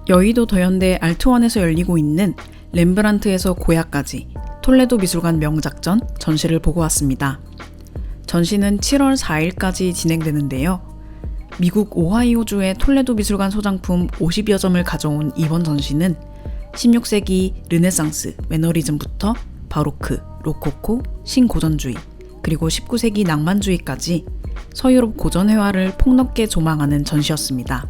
여의도 더현대 알트원에서 열리고 있는 렘브란트에서 고야까지 톨레도 미술관 명작전 전시를 보고 왔습니다. 전시는 7월 4일까지 진행되는데요. 미국 오하이오주의 톨레도 미술관 소장품 50여 점을 가져온 이번 전시는 16세기 르네상스, 매너리즘부터 바로크, 로코코, 신고전주의, 그리고 19세기 낭만주의까지 서유럽 고전회화를 폭넓게 조망하는 전시였습니다.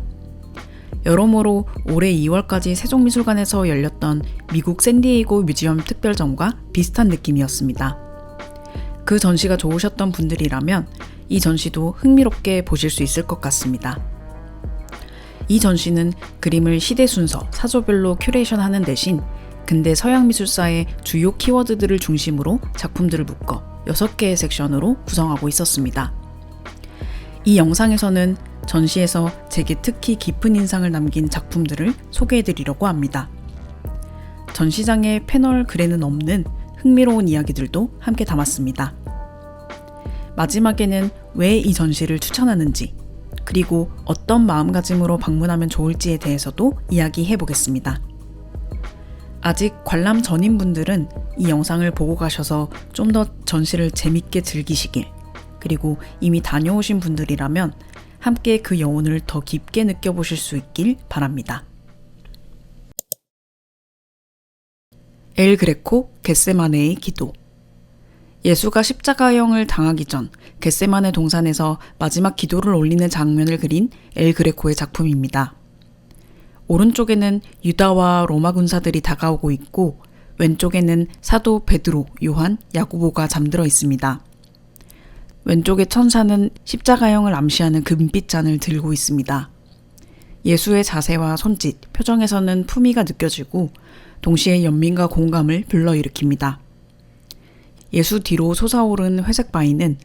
여러모로 올해 2월까지 세종미술관에서 열렸던 미국 샌디에이고 뮤지엄 특별전과 비슷한 느낌이었습니다. 그 전시가 좋으셨던 분들이라면 이 전시도 흥미롭게 보실 수 있을 것 같습니다. 이 전시는 그림을 시대 순서, 사조별로 큐레이션하는 대신 근대 서양 미술사의 주요 키워드들을 중심으로 작품들을 묶어 6개의 섹션으로 구성하고 있었습니다. 이 영상에서는 전시에서 제게 특히 깊은 인상을 남긴 작품들을 소개해드리려고 합니다. 전시장에 패널 글에는 없는 흥미로운 이야기들도 함께 담았습니다. 마지막에는 왜 이 전시를 추천하는지, 그리고 어떤 마음가짐으로 방문하면 좋을지에 대해서도 이야기해보겠습니다. 아직 관람 전인 분들은 이 영상을 보고 가셔서 좀 더 전시를 재밌게 즐기시길, 그리고 이미 다녀오신 분들이라면 함께 그 여운을 더 깊게 느껴보실 수 있길 바랍니다. 엘 그레코 겟세마네의 기도. 예수가 십자가형을 당하기 전 겟세마네 동산에서 마지막 기도를 올리는 장면을 그린 엘 그레코의 작품입니다. 오른쪽에는 유다와 로마 군사들이 다가오고 있고 왼쪽에는 사도 베드로, 요한, 야고보가 잠들어 있습니다. 왼쪽의 천사는 십자가형을 암시하는 금빛 잔을 들고 있습니다. 예수의 자세와 손짓, 표정에서는 품위가 느껴지고 동시에 연민과 공감을 불러일으킵니다. 예수 뒤로 솟아오른 회색 바위는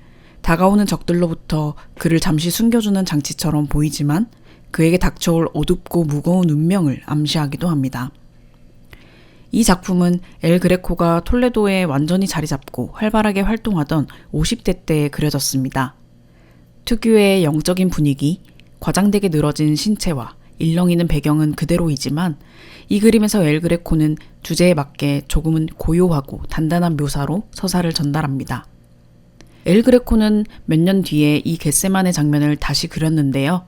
다가오는 적들로부터 그를 잠시 숨겨주는 장치처럼 보이지만 그에게 닥쳐올 어둡고 무거운 운명을 암시하기도 합니다. 이 작품은 엘 그레코가 톨레도에 완전히 자리 잡고 활발하게 활동하던 50대 때에 그려졌습니다. 특유의 영적인 분위기, 과장되게 늘어진 신체와 일렁이는 배경은 그대로이지만 이 그림에서 엘 그레코는 주제에 맞게 조금은 고요하고 단단한 묘사로 서사를 전달합니다. 엘 그레코는 몇 년 뒤에 이 겟세마네 장면을 다시 그렸는데요.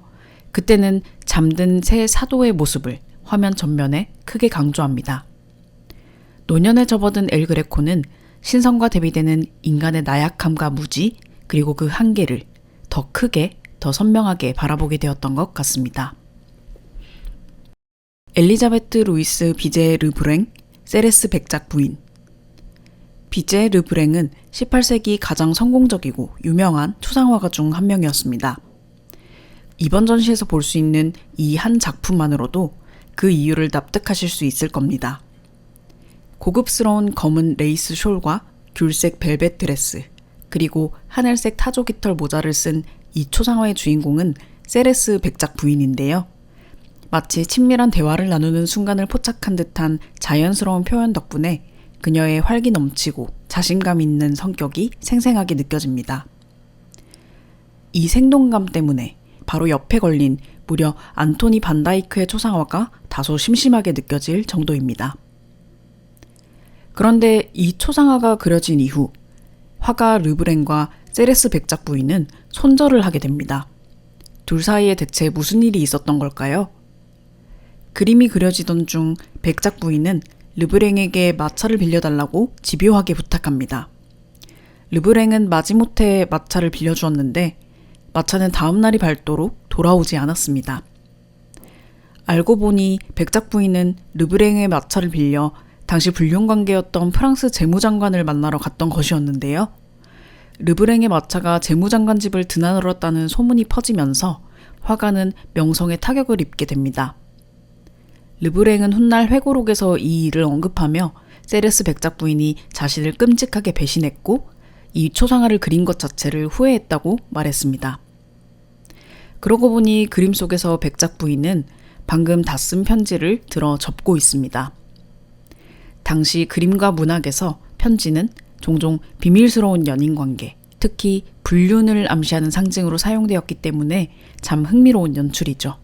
그때는 잠든 새 사도의 모습을 화면 전면에 크게 강조합니다. 노년에 접어든 엘 그레코는 신성과 대비되는 인간의 나약함과 무지, 그리고 그 한계를 더 크게, 더 선명하게 바라보게 되었던 것 같습니다. 엘리자베트 루이스 비제 르브랭, 세레스 백작 부인. 비제 르브랭은 18세기 가장 성공적이고 유명한 초상화가 중 한 명이었습니다. 이번 전시에서 볼 수 있는 이 한 작품만으로도 그 이유를 납득하실 수 있을 겁니다. 고급스러운 검은 레이스 숄과 귤색 벨벳 드레스, 그리고 하늘색 타조 깃털 모자를 쓴 이 초상화의 주인공은 세레스 백작 부인인데요. 마치 친밀한 대화를 나누는 순간을 포착한 듯한 자연스러운 표현 덕분에 그녀의 활기 넘치고 자신감 있는 성격이 생생하게 느껴집니다. 이 생동감 때문에 바로 옆에 걸린 무려 안토니 반다이크의 초상화가 다소 심심하게 느껴질 정도입니다. 그런데 이 초상화가 그려진 이후 화가 르브랭과 세레스 백작 부인은 손절을 하게 됩니다. 둘 사이에 대체 무슨 일이 있었던 걸까요? 그림이 그려지던 중 백작 부인은 르브랭에게 마차를 빌려달라고 집요하게 부탁합니다. 르브랭은 마지못해 마차를 빌려주었는데 마차는 다음 날이 밝도록 돌아오지 않았습니다. 알고 보니 백작 부인은 르브랭의 마차를 빌려 당시 불륜관계였던 프랑스 재무장관을 만나러 갔던 것이었는데요. 르브랭의 마차가 재무장관 집을 드나들었다는 소문이 퍼지면서 화가는 명성에 타격을 입게 됩니다. 르브랭은 훗날 회고록에서 이 일을 언급하며 세레스 백작 부인이 자신을 끔찍하게 배신했고 이 초상화를 그린 것 자체를 후회했다고 말했습니다. 그러고 보니 그림 속에서 백작 부인은 방금 다 쓴 편지를 들어 접고 있습니다. 당시 그림과 문학에서 편지는 종종 비밀스러운 연인관계, 특히 불륜을 암시하는 상징으로 사용되었기 때문에 참 흥미로운 연출이죠.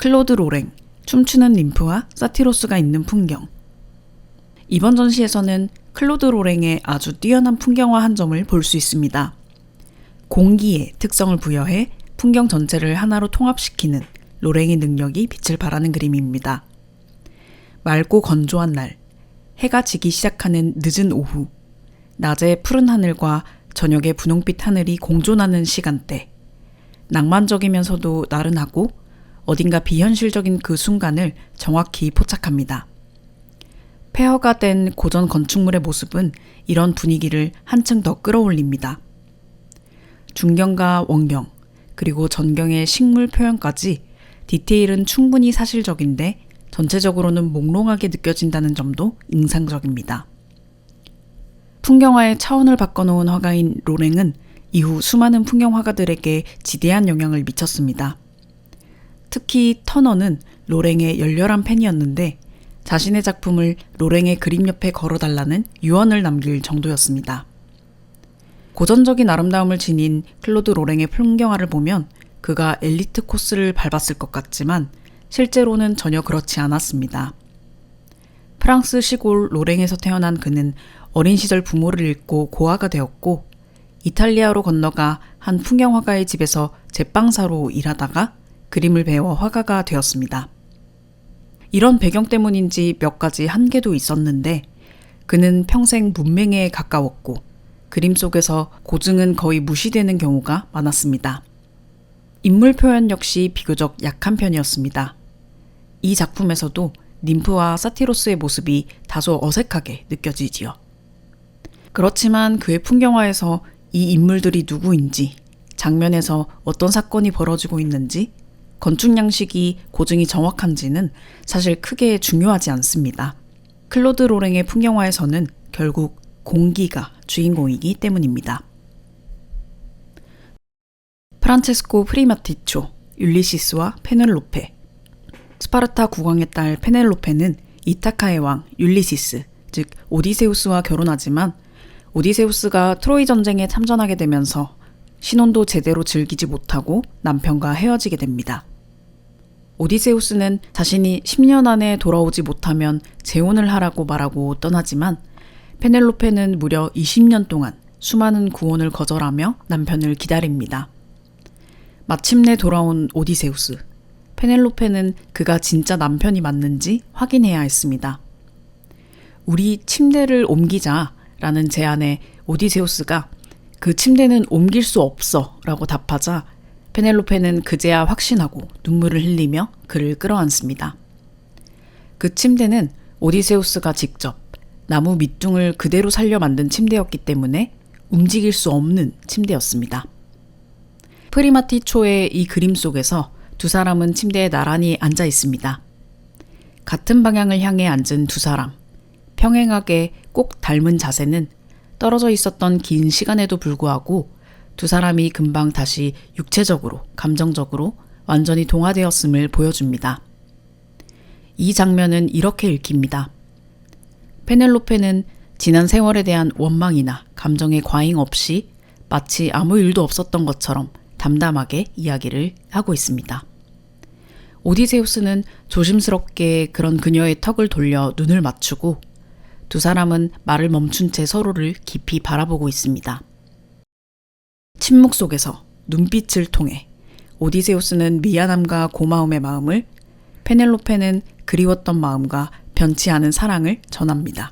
클로드 로랭, 춤추는 ним프와 사티로스가 있는 풍경. 이번 전시에서는 클로드 로랭의 아주 뛰어난 풍경화 한 점을 볼 수 있습니다. 공기의 특성을 부여해 풍경 전체를 하나로 통합시키는 로랭의 능력이 빛을 발하는 그림입니다. 맑고 건조한 날, 해가 지기 시작하는 늦은 오후, 낮의 푸른 하늘과 저녁의 분홍빛 하늘이 공존하는 시간대, 낭만적이면서도 나른하고 어딘가 비현실적인 그 순간을 정확히 포착합니다. 폐허가 된 고전 건축물의 모습은 이런 분위기를 한층 더 끌어올립니다. 중경과 원경, 그리고 전경의 식물 표현까지 디테일은 충분히 사실적인데 전체적으로는 몽롱하게 느껴진다는 점도 인상적입니다. 풍경화의 차원을 바꿔놓은 화가인 로랭은 이후 수많은 풍경 화가들에게 지대한 영향을 미쳤습니다. 특히 터너는 로랭의 열렬한 팬이었는데 자신의 작품을 로랭의 그림 옆에 걸어달라는 유언을 남길 정도였습니다. 고전적인 아름다움을 지닌 클로드 로랭의 풍경화를 보면 그가 엘리트 코스를 밟았을 것 같지만 실제로는 전혀 그렇지 않았습니다. 프랑스 시골 로랭에서 태어난 그는 어린 시절 부모를 잃고 고아가 되었고 이탈리아로 건너가 한 풍경화가의 집에서 제빵사로 일하다가 그림을 배워 화가가 되었습니다. 이런 배경 때문인지 몇 가지 한계도 있었는데 그는 평생 문맹에 가까웠고 그림 속에서 고증은 거의 무시되는 경우가 많았습니다. 인물 표현 역시 비교적 약한 편이었습니다. 이 작품에서도 ним프와 사티로스의 모습이 다소 어색하게 느껴지지요. 그렇지만 그의 풍경화에서 이 인물들이 누구인지, 장면에서 어떤 사건이 벌어지고 있는지, 건축 양식이 고증이 정확한지는 사실 크게 중요하지 않습니다. 클로드 로랭의 풍경화에서는 결국 공기가 주인공이기 때문입니다. 프란체스코 프리마티초, 율리시스와 페넬로페. 스파르타 국왕의 딸 페넬로페는 이타카의 왕 율리시스, 즉 오디세우스와 결혼하지만 오디세우스가 트로이 전쟁에 참전하게 되면서 신혼도 제대로 즐기지 못하고 남편과 헤어지게 됩니다. 오디세우스는 자신이 10년 안에 돌아오지 못하면 재혼을 하라고 말하고 떠나지만 페넬로페는 무려 20년 동안 수많은 구원을 거절하며 남편을 기다립니다. 마침내 돌아온 오디세우스. 페넬로페는 그가 진짜 남편이 맞는지 확인해야 했습니다. 우리 침대를 옮기자라는 제안에 오디세우스가 그 침대는 옮길 수 없어 라고 답하자 페넬로페는 그제야 확신하고 눈물을 흘리며 그를 끌어안습니다. 그 침대는 오디세우스가 직접 나무 밑둥을 그대로 살려 만든 침대였기 때문에 움직일 수 없는 침대였습니다. 프리마티초의 이 그림 속에서 두 사람은 침대에 나란히 앉아 있습니다. 같은 방향을 향해 앉은 두 사람, 평행하게 꼭 닮은 자세는 떨어져 있었던 긴 시간에도 불구하고 두 사람이 금방 다시 육체적으로, 감정적으로 완전히 동화되었음을 보여줍니다. 이 장면은 이렇게 읽힙니다. 페넬로페는 지난 세월에 대한 원망이나 감정의 과잉 없이 마치 아무 일도 없었던 것처럼 담담하게 이야기를 하고 있습니다. 오디세우스는 조심스럽게 그런 그녀의 턱을 돌려 눈을 맞추고 두 사람은 말을 멈춘 채 서로를 깊이 바라보고 있습니다. 침묵 속에서 눈빛을 통해 오디세우스는 미안함과 고마움의 마음을, 페넬로페는 그리웠던 마음과 변치 않은 사랑을 전합니다.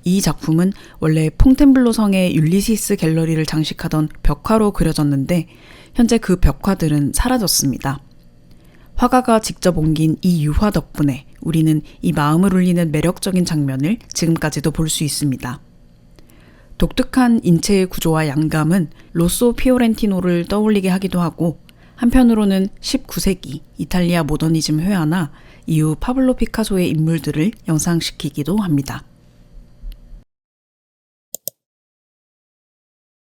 이 작품은 원래 퐁텐블로 성의 율리시스 갤러리를 장식하던 벽화로 그려졌는데 현재 그 벽화들은 사라졌습니다. 화가가 직접 옮긴 이 유화 덕분에 우리는 이 마음을 울리는 매력적인 장면을 지금까지도 볼 수 있습니다. 독특한 인체의 구조와 양감은 로쏘 피오렌티노를 떠올리게 하기도 하고 한편으로는 19세기 이탈리아 모더니즘 회화나 이후 파블로 피카소의 인물들을 연상시키기도 합니다.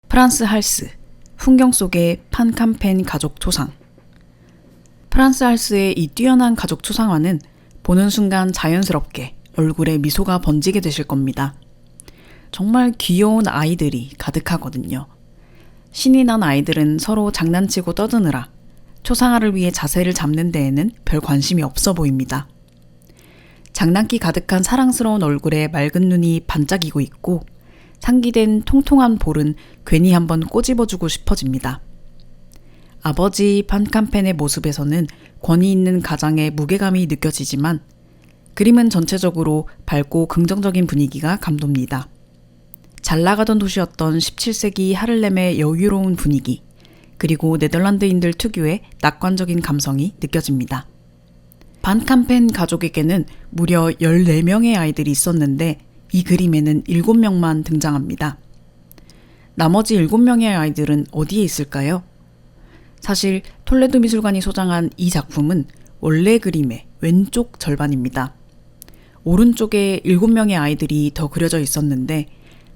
프란스 할스, 풍경 속의 판캄펜 가족 초상. 프란스 할스의 이 뛰어난 가족 초상화는 보는 순간 자연스럽게 얼굴에 미소가 번지게 되실 겁니다. 정말 귀여운 아이들이 가득하거든요. 신이 난 아이들은 서로 장난치고 떠드느라 초상화를 위해 자세를 잡는 데에는 별 관심이 없어 보입니다. 장난기 가득한 사랑스러운 얼굴에 맑은 눈이 반짝이고 있고 상기된 통통한 볼은 괜히 한번 꼬집어주고 싶어집니다. 아버지 판칸펜의 모습에서는 권위 있는 가장의 무게감이 느껴지지만 그림은 전체적으로 밝고 긍정적인 분위기가 감돕니다. 잘 나가던 도시였던 17세기 하를렘의 여유로운 분위기, 그리고 네덜란드인들 특유의 낙관적인 감성이 느껴집니다. 판칸펜 가족에게는 무려 14명의 아이들이 있었는데 이 그림에는 7명만 등장합니다. 나머지 7명의 아이들은 어디에 있을까요? 사실 톨레도 미술관이 소장한 이 작품은 원래 그림의 왼쪽 절반입니다. 오른쪽에 7명의 아이들이 더 그려져 있었는데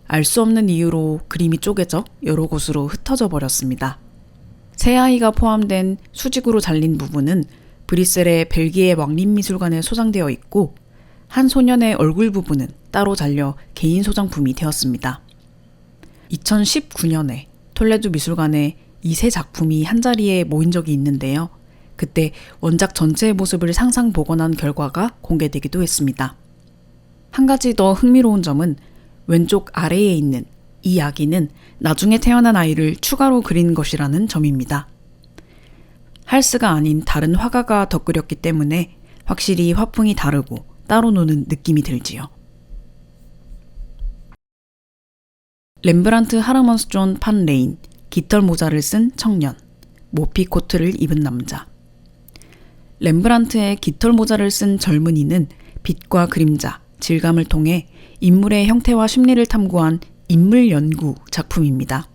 알 수 없는 이유로 그림이 쪼개져 여러 곳으로 흩어져 버렸습니다. 세 아이가 포함된 수직으로 잘린 부분은 브뤼셀의 벨기에 왕립미술관에 소장되어 있고 한 소년의 얼굴 부분은 따로 잘려 개인 소장품이 되었습니다. 2019년에 톨레도 미술관에 이 세 작품이 한자리에 모인 적이 있는데요. 그때 원작 전체의 모습을 상상 복원한 결과가 공개되기도 했습니다. 한 가지 더 흥미로운 점은 왼쪽 아래에 있는 이 아기는 나중에 태어난 아이를 추가로 그린 것이라는 점입니다. 할스가 아닌 다른 화가가 덧그렸기 때문에 확실히 화풍이 다르고 따로 노는 느낌이 들지요. 렘브란트 하르먼스 존 판 레인, 깃털 모자를 쓴 청년, 모피 코트를 입은 남자. 렘브란트의 깃털 모자를 쓴 젊은이는 빛과 그림자, 질감을 통해 인물의 형태와 심리를 탐구한 인물 연구 작품입니다.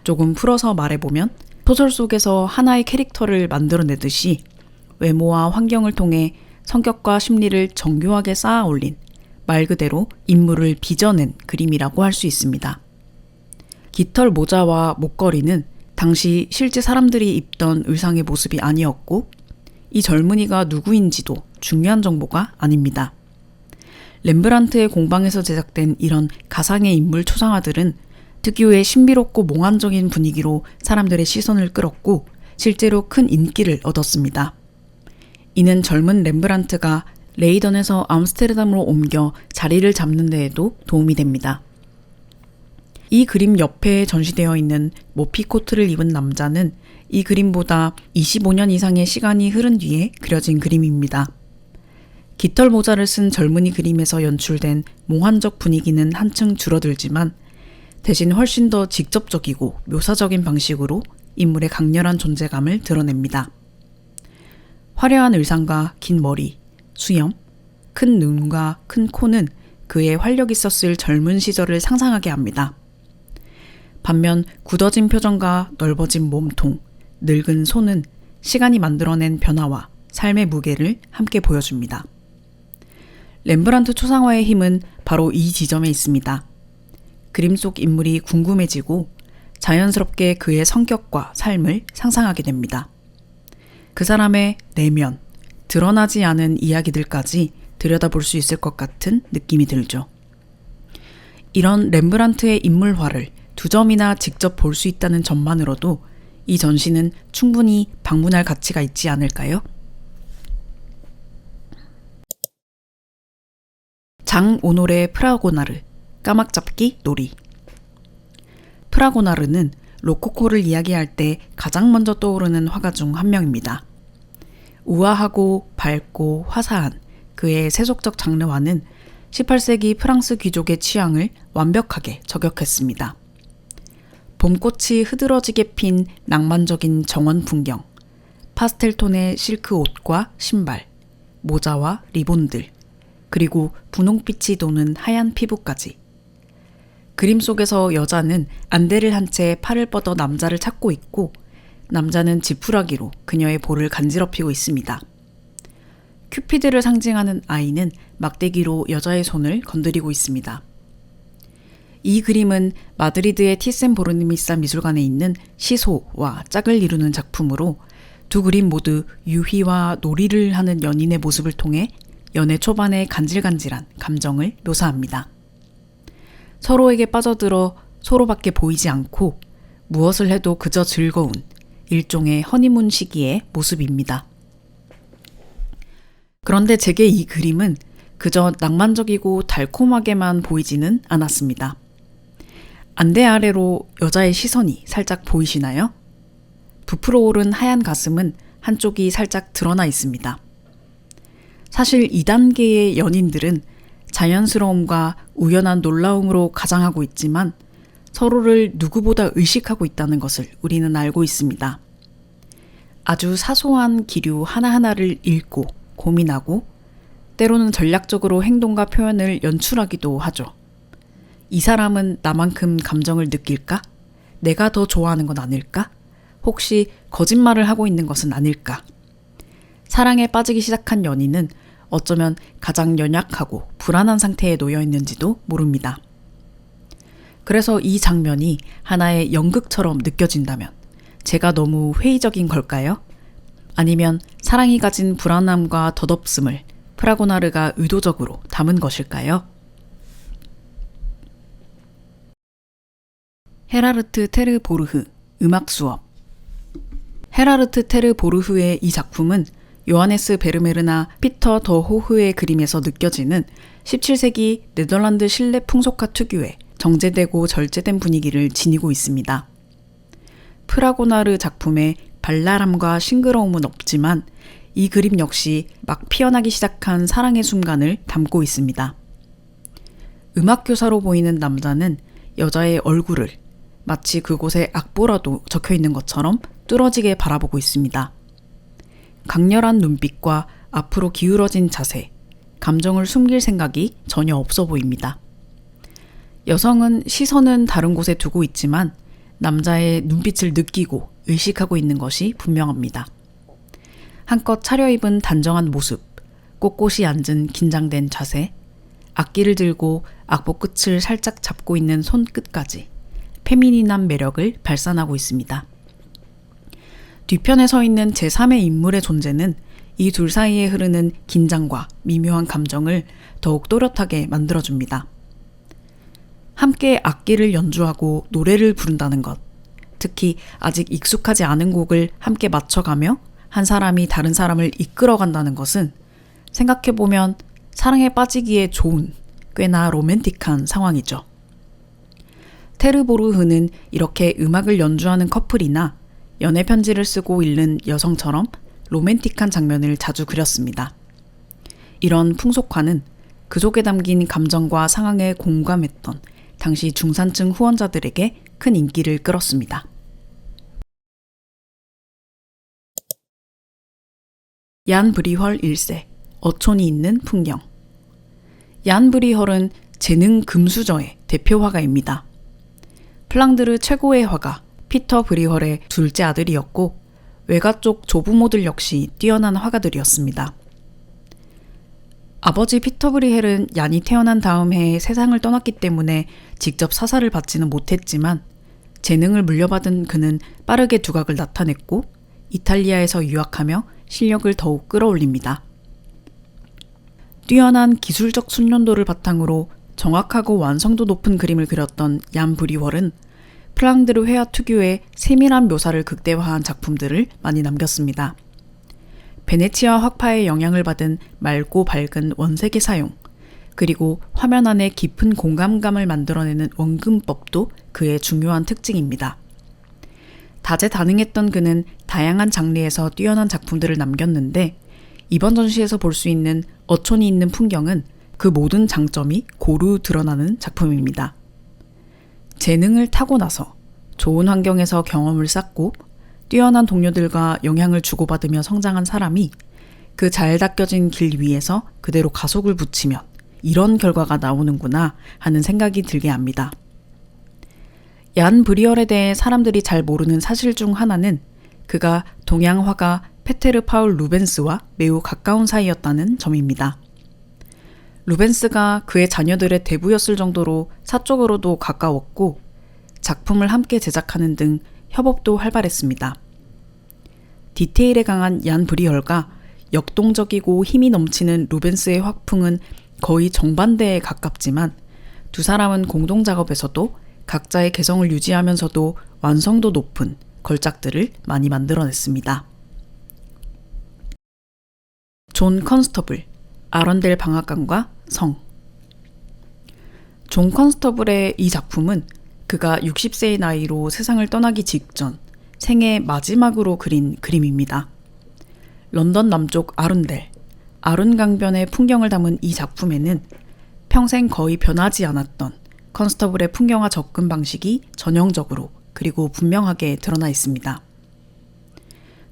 조금 풀어서 말해보면 소설 속에서 하나의 캐릭터를 만들어내듯이 외모와 환경을 통해 성격과 심리를 정교하게 쌓아 올린 말 그대로 인물을 빚어낸 그림이라고 할 수 있습니다. 깃털 모자와 목걸이는 당시 실제 사람들이 입던 의상의 모습이 아니었고 이 젊은이가 누구인지도 중요한 정보가 아닙니다. 렘브란트의 공방에서 제작된 이런 가상의 인물 초상화들은 특유의 신비롭고 몽환적인 분위기로 사람들의 시선을 끌었고 실제로 큰 인기를 얻었습니다. 이는 젊은 렘브란트가 레이던에서 암스테르담으로 옮겨 자리를 잡는 데에도 도움이 됩니다. 이 그림 옆에 전시되어 있는 모피 코트를 입은 남자는 이 그림보다 25년 이상의 시간이 흐른 뒤에 그려진 그림입니다. 깃털 모자를 쓴 젊은이 그림에서 연출된 몽환적 분위기는 한층 줄어들지만 대신 훨씬 더 직접적이고 묘사적인 방식으로 인물의 강렬한 존재감을 드러냅니다. 화려한 의상과 긴 머리, 수염, 큰 눈과 큰 코는 그의 활력 있었을 젊은 시절을 상상하게 합니다. 반면 굳어진 표정과 넓어진 몸통, 늙은 손은 시간이 만들어낸 변화와 삶의 무게를 함께 보여줍니다. 렘브란트 초상화의 힘은 바로 이 지점에 있습니다. 그림 속 인물이 궁금해지고 자연스럽게 그의 성격과 삶을 상상하게 됩니다. 그 사람의 내면, 드러나지 않은 이야기들까지 들여다볼 수 있을 것 같은 느낌이 들죠. 이런 렘브란트의 인물화를 2점이나 직접 볼 수 있다는 점만으로도 이 전시는 충분히 방문할 가치가 있지 않을까요? 장오노레 프라고나르, 까막잡기 놀이. 프라고나르는 로코코를 이야기할 때 가장 먼저 떠오르는 화가 중 한 명입니다. 우아하고 밝고 화사한 그의 세속적 장르화는 18세기 프랑스 귀족의 취향을 완벽하게 저격했습니다. 봄꽃이 흐드러지게 핀 낭만적인 정원 풍경, 파스텔톤의 실크 옷과 신발, 모자와 리본들, 그리고 분홍빛이 도는 하얀 피부까지. 그림 속에서 여자는 안대를 한 채 팔을 뻗어 남자를 찾고 있고 남자는 지푸라기로 그녀의 볼을 간지럽히고 있습니다. 큐피드를 상징하는 아이는 막대기로 여자의 손을 건드리고 있습니다. 이 그림은 마드리드의 티센보르니미사 미술관에 있는 시소와 짝을 이루는 작품으로 두 그림 모두 유희와 놀이를 하는 연인의 모습을 통해 연애 초반의 간질간질한 감정을 묘사합니다. 서로에게 빠져들어 서로밖에 보이지 않고 무엇을 해도 그저 즐거운 일종의 허니문 시기의 모습입니다. 그런데 제게 이 그림은 그저 낭만적이고 달콤하게만 보이지는 않았습니다. 안대 아래로 여자의 시선이 살짝 보이시나요? 부풀어 오른 하얀 가슴은 한쪽이 살짝 드러나 있습니다. 사실 2단계의 연인들은 자연스러움과 우연한 놀라움으로 가장하고 있지만 서로를 누구보다 의식하고 있다는 것을 우리는 알고 있습니다. 아주 사소한 기류 하나하나를 읽고 고민하고 때로는 전략적으로 행동과 표현을 연출하기도 하죠. 이 사람은 나만큼 감정을 느낄까? 내가 더 좋아하는 건 아닐까? 혹시 거짓말을 하고 있는 것은 아닐까? 사랑에 빠지기 시작한 연인은 어쩌면 가장 연약하고 불안한 상태에 놓여 있는지도 모릅니다. 그래서 이 장면이 하나의 연극처럼 느껴진다면 제가 너무 회의적인 걸까요? 아니면 사랑이 가진 불안함과 덧없음을 프라고나르가 의도적으로 담은 것일까요? 헤라르트 테르보르흐 음악 수업. 헤라르트 테르보르흐의 이 작품은 요하네스 베르메르나 피터 더 호흐의 그림에서 느껴지는 17세기 네덜란드 실내 풍속화 특유의 정제되고 절제된 분위기를 지니고 있습니다. 프라고나르 작품에 발랄함과 싱그러움은 없지만 이 그림 역시 막 피어나기 시작한 사랑의 순간을 담고 있습니다. 음악교사로 보이는 남자는 여자의 얼굴을 마치 그곳에 악보라도 적혀 있는 것처럼 뚫어지게 바라보고 있습니다. 강렬한 눈빛과 앞으로 기울어진 자세, 감정을 숨길 생각이 전혀 없어 보입니다. 여성은 시선은 다른 곳에 두고 있지만 남자의 눈빛을 느끼고 의식하고 있는 것이 분명합니다. 한껏 차려입은 단정한 모습, 꼿꼿이 앉은 긴장된 자세, 악기를 들고 악보 끝을 살짝 잡고 있는 손끝까지 페미닌한 매력을 발산하고 있습니다. 뒤편에 서 있는 제3의 인물의 존재는 이 둘 사이에 흐르는 긴장과 미묘한 감정을 더욱 또렷하게 만들어줍니다. 함께 악기를 연주하고 노래를 부른다는 것, 특히 아직 익숙하지 않은 곡을 함께 맞춰가며 한 사람이 다른 사람을 이끌어간다는 것은 생각해보면 사랑에 빠지기에 좋은 꽤나 로맨틱한 상황이죠. 테르보르흐는 이렇게 음악을 연주하는 커플이나 연애 편지를 쓰고 읽는 여성처럼 로맨틱한 장면을 자주 그렸습니다. 이런 풍속화는 그 속에 담긴 감정과 상황에 공감했던 당시 중산층 후원자들에게 큰 인기를 끌었습니다. 얀 브리헐 1세, 어촌이 있는 풍경. 얀 브리헐은 재능 금수저의 대표 화가입니다. 플랑드르 최고의 화가 피터 브리헐의 둘째 아들이었고 외가 쪽 조부모들 역시 뛰어난 화가들이었습니다. 아버지 피터 브리헬은 얀이 태어난 다음 해에 세상을 떠났기 때문에 직접 사사를 받지는 못했지만 재능을 물려받은 그는 빠르게 두각을 나타냈고 이탈리아에서 유학하며 실력을 더욱 끌어올립니다. 뛰어난 기술적 숙련도를 바탕으로 정확하고 완성도 높은 그림을 그렸던 얀 브리월은 플랑드르 회화 특유의 세밀한 묘사를 극대화한 작품들을 많이 남겼습니다. 베네치아 화파의 영향을 받은 맑고 밝은 원색의 사용, 그리고 화면 안에 깊은 공감감을 만들어내는 원근법도 그의 중요한 특징입니다. 다재다능했던 그는 다양한 장르에서 뛰어난 작품들을 남겼는데 이번 전시에서 볼 수 있는 어촌이 있는 풍경은 그 모든 장점이 고루 드러나는 작품입니다. 재능을 타고나서 좋은 환경에서 경험을 쌓고 뛰어난 동료들과 영향을 주고받으며 성장한 사람이 그 잘 닦여진 길 위에서 그대로 가속을 붙이면 이런 결과가 나오는구나 하는 생각이 들게 합니다. 얀 브리얼에 대해 사람들이 잘 모르는 사실 중 하나는 그가 동양 화가 페테르 파울 루벤스와 매우 가까운 사이였다는 점입니다. 루벤스가 그의 자녀들의 대부였을 정도로 사적으로도 가까웠고 작품을 함께 제작하는 등 협업도 활발했습니다. 디테일에 강한 얀 브리얼과 역동적이고 힘이 넘치는 루벤스의 화풍은 거의 정반대에 가깝지만 두 사람은 공동 작업에서도 각자의 개성을 유지하면서도 완성도 높은 걸작들을 많이 만들어냈습니다. 존 컨스터블, 아런델 방앗간과 성. 존 컨스터블의 이 작품은 그가 60세의 나이로 세상을 떠나기 직전 생애 마지막으로 그린 그림입니다. 런던 남쪽 아룬델, 아룬강변의 풍경을 담은 이 작품에는 평생 거의 변하지 않았던 컨스터블의 풍경화 접근 방식이 전형적으로 그리고 분명하게 드러나 있습니다.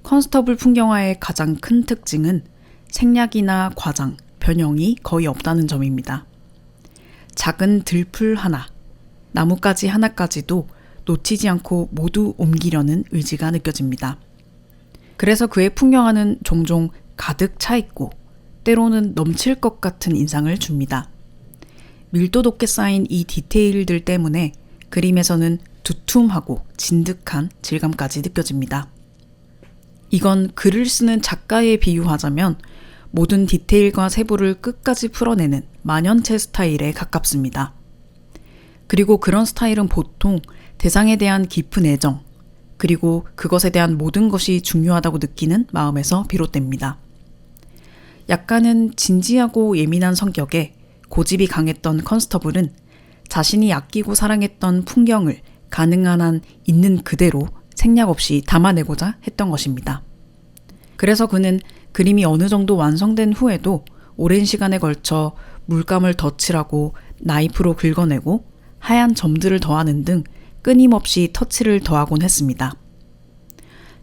컨스터블 풍경화의 가장 큰 특징은 생략이나 과장, 변형이 거의 없다는 점입니다. 작은 들풀 하나, 나뭇가지 하나까지도 놓치지 않고 모두 옮기려는 의지가 느껴집니다. 그래서 그의 풍경화는 종종 가득 차 있고 때로는 넘칠 것 같은 인상을 줍니다. 밀도 높게 쌓인 이 디테일들 때문에 그림에서는 두툼하고 진득한 질감까지 느껴집니다. 이건 글을 쓰는 작가에 비유하자면 모든 디테일과 세부를 끝까지 풀어내는 만연체 스타일에 가깝습니다. 그리고 그런 스타일은 보통 대상에 대한 깊은 애정, 그리고 그것에 대한 모든 것이 중요하다고 느끼는 마음에서 비롯됩니다. 약간은 진지하고 예민한 성격에 고집이 강했던 컨스터블은 자신이 아끼고 사랑했던 풍경을 가능한 한 있는 그대로 생략 없이 담아내고자 했던 것입니다. 그래서 그는 그림이 어느 정도 완성된 후에도 오랜 시간에 걸쳐 물감을 덧칠하고 나이프로 긁어내고 하얀 점들을 더하는 등 끊임없이 터치를 더하곤 했습니다.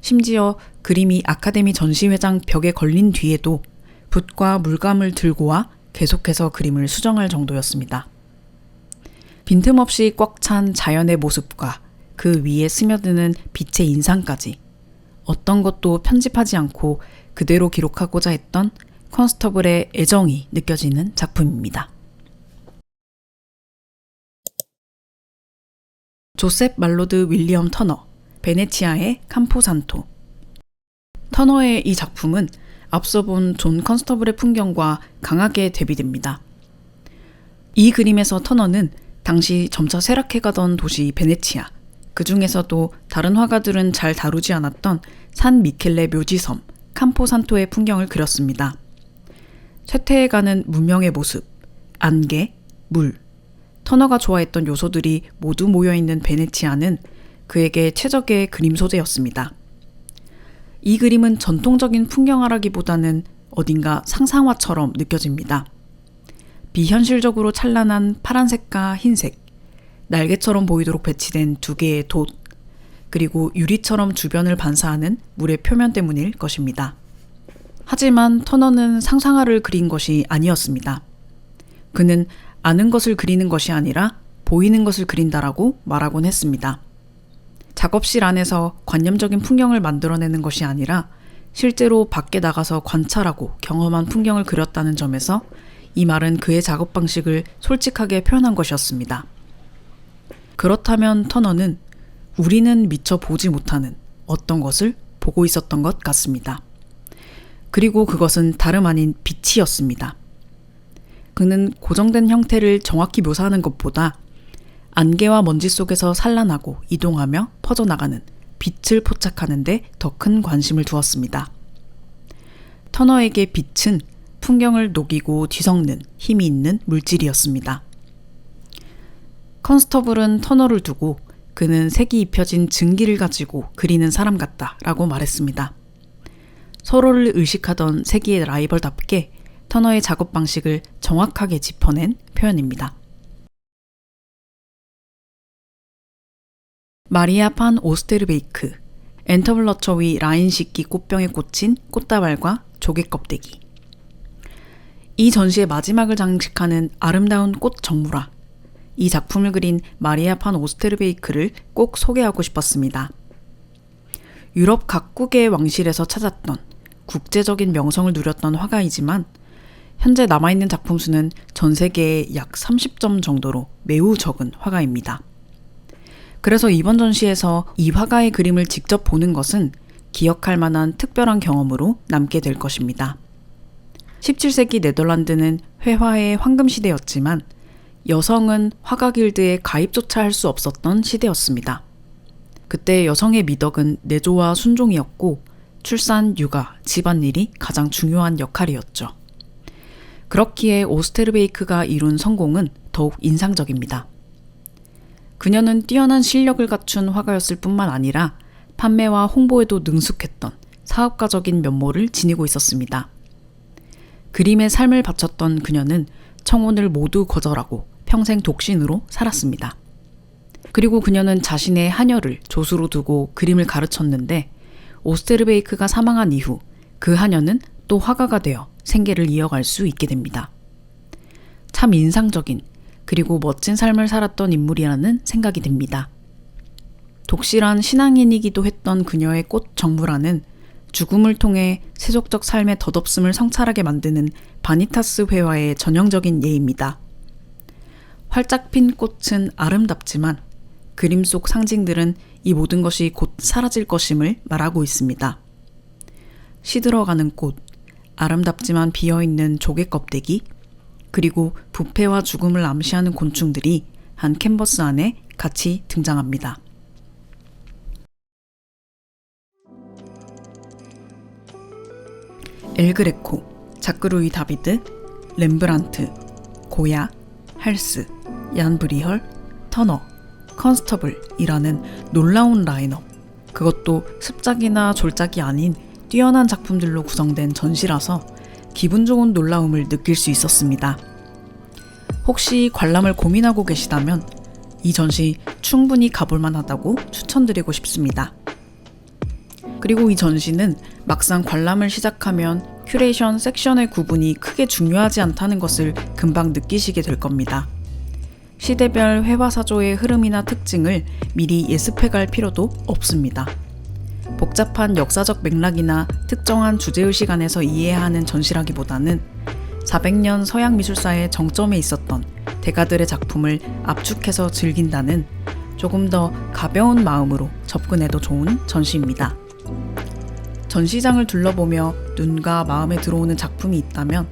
심지어 그림이 아카데미 전시회장 벽에 걸린 뒤에도 붓과 물감을 들고 와 계속해서 그림을 수정할 정도였습니다. 빈틈없이 꽉 찬 자연의 모습과 그 위에 스며드는 빛의 인상까지 어떤 것도 편집하지 않고 그대로 기록하고자 했던 컨스터블의 애정이 느껴지는 작품입니다. 조셉 말로드 윌리엄 터너, 베네치아의 camposanto. 터너의 이 작품은 앞서 본 존 컨스터블의 풍경과 강하게 대비됩니다. 이 그림에서 터너는 당시 점차 쇠락해가던 도시 베네치아, 그 중에서도 다른 화가들은 잘 다루지 않았던 산 미켈레 묘지섬 camposanto의 풍경을 그렸습니다. 쇠퇴해가는 문명의 모습, 안개, 물, 터너가 좋아했던 요소들이 모두 모여있는 베네치아는 그에게 최적의 그림 소재였습니다. 이 그림은 전통적인 풍경화라기보다는 어딘가 상상화처럼 느껴집니다. 비현실적으로 찬란한 파란색과 흰색, 날개처럼 보이도록 배치된 두 개의 돛, 그리고 유리처럼 주변을 반사하는 물의 표면 때문일 것입니다. 하지만 터너는 상상화를 그린 것이 아니었습니다. 그는 아는 것을 그리는 것이 아니라 보이는 것을 그린다라고 말하곤 했습니다. 작업실 안에서 관념적인 풍경을 만들어내는 것이 아니라 실제로 밖에 나가서 관찰하고 경험한 풍경을 그렸다는 점에서 이 말은 그의 작업 방식을 솔직하게 표현한 것이었습니다. 그렇다면 터너는 우리는 미처 보지 못하는 어떤 것을 보고 있었던 것 같습니다. 그리고 그것은 다름 아닌 빛이었습니다. 그는 고정된 형태를 정확히 묘사하는 것보다 안개와 먼지 속에서 산란하고 이동하며 퍼져나가는 빛을 포착하는 데 더 큰 관심을 두었습니다. 터너에게 빛은 풍경을 녹이고 뒤섞는 힘이 있는 물질이었습니다. 컨스터블은 터너를 두고 그는 색이 입혀진 증기를 가지고 그리는 사람 같다라고 말했습니다. 서로를 의식하던 세기의 라이벌답게 터너의 작업 방식을 정확하게 짚어낸 표현입니다. 마리아 판 오스테르베이크, 엔터블러처 위 라인 식기 꽃병에 꽂힌 꽃다발과 조개 껍데기. 이 전시의 마지막을 장식하는 아름다운 꽃 정물화. 이 작품을 그린 마리아 판 오스테르베이크를 꼭 소개하고 싶었습니다. 유럽 각국의 왕실에서 찾았던 국제적인 명성을 누렸던 화가이지만 현재 남아있는 작품 수는 전 세계에 약 30점 정도로 매우 적은 화가입니다. 그래서 이번 전시에서 이 화가의 그림을 직접 보는 것은 기억할 만한 특별한 경험으로 남게 될 것입니다. 17세기 네덜란드는 회화의 황금시대였지만 여성은 화가 길드에 가입조차 할 수 없었던 시대였습니다. 그때 여성의 미덕은 내조와 순종이었고 출산, 육아, 집안일이 가장 중요한 역할이었죠. 그렇기에 오스테르베이크가 이룬 성공은 더욱 인상적입니다. 그녀는 뛰어난 실력을 갖춘 화가였을 뿐만 아니라 판매와 홍보에도 능숙했던 사업가적인 면모를 지니고 있었습니다. 그림에 삶을 바쳤던 그녀는 청혼을 모두 거절하고 평생 독신으로 살았습니다. 그리고 그녀는 자신의 하녀를 조수로 두고 그림을 가르쳤는데 오스테르베이크가 사망한 이후 그 하녀는 또 화가가 되어 생계를 이어갈 수 있게 됩니다. 참 인상적인 그리고 멋진 삶을 살았던 인물이라는 생각이 듭니다. 독실한 신앙인이기도 했던 그녀의 꽃 정부라는 죽음을 통해 세속적 삶의 덧없음을 성찰하게 만드는 바니타스 회화의 전형적인 예입니다. 활짝 핀 꽃은 아름답지만 그림 속 상징들은 이 모든 것이 곧 사라질 것임을 말하고 있습니다. 시들어가는 꽃, 아름답지만 비어있는 조개 껍데기, 그리고 부패와 죽음을 암시하는 곤충들이 한 캔버스 안에 같이 등장합니다. 엘 그레코, 자크 루이 다비드, 렘브란트, 고야, 할스, 얀 브리헐, 터너, 컨스터블이라는 놀라운 라인업, 그것도 습작이나 졸작이 아닌 뛰어난 작품들로 구성된 전시라서 기분 좋은 놀라움을 느낄 수 있었습니다. 혹시 관람을 고민하고 계시다면 이 전시 충분히 가볼만 하다고 추천드리고 싶습니다. 그리고 이 전시는 막상 관람을 시작하면 큐레이션 섹션의 구분이 크게 중요하지 않다는 것을 금방 느끼시게 될 겁니다. 시대별 회화사조의 흐름이나 특징을 미리 예습해갈 필요도 없습니다. 복잡한 역사적 맥락이나 특정한 주제의식 안에서 이해해야 하는 전시라기보다는 400년 서양 미술사의 정점에 있었던 대가들의 작품을 압축해서 즐긴다는 조금 더 가벼운 마음으로 접근해도 좋은 전시입니다. 전시장을 둘러보며 눈과 마음에 들어오는 작품이 있다면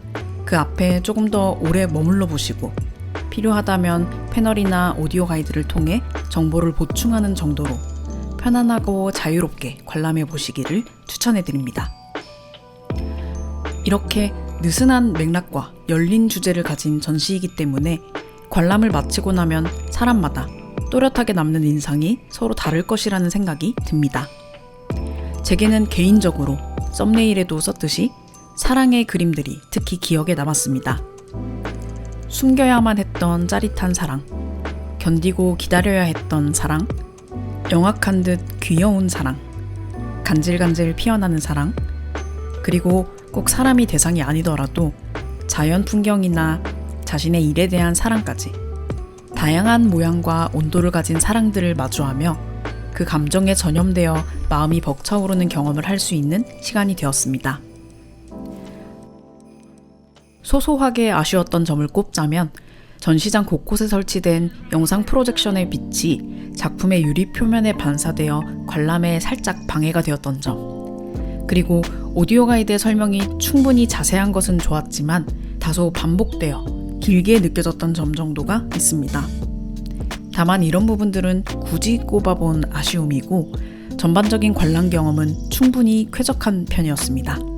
그 앞에 조금 더 오래 머물러 보시고 필요하다면 패널이나 오디오 가이드를 통해 정보를 보충하는 정도로 편안하고 자유롭게 관람해 보시기를 추천해 드립니다. 이렇게 느슨한 맥락과 열린 주제를 가진 전시이기 때문에 관람을 마치고 나면 사람마다 또렷하게 남는 인상이 서로 다를 것이라는 생각이 듭니다. 제게는 개인적으로 썸네일에도 썼듯이 사랑의 그림들이 특히 기억에 남았습니다. 숨겨야만 했던 짜릿한 사랑, 견디고 기다려야 했던 사랑, 영악한 듯 귀여운 사랑, 간질간질 피어나는 사랑, 그리고 꼭 사람이 대상이 아니더라도 자연 풍경이나 자신의 일에 대한 사랑까지 다양한 모양과 온도를 가진 사랑들을 마주하며 그 감정에 전염되어 마음이 벅차오르는 경험을 할 수 있는 시간이 되었습니다. 소소하게 아쉬웠던 점을 꼽자면 전시장 곳곳에 설치된 영상 프로젝션의 빛이 작품의 유리 표면에 반사되어 관람에 살짝 방해가 되었던 점, 그리고 오디오 가이드의 설명이 충분히 자세한 것은 좋았지만 다소 반복되어 길게 느껴졌던 점 정도가 있습니다. 다만 이런 부분들은 굳이 꼽아본 아쉬움이고 전반적인 관람 경험은 충분히 쾌적한 편이었습니다.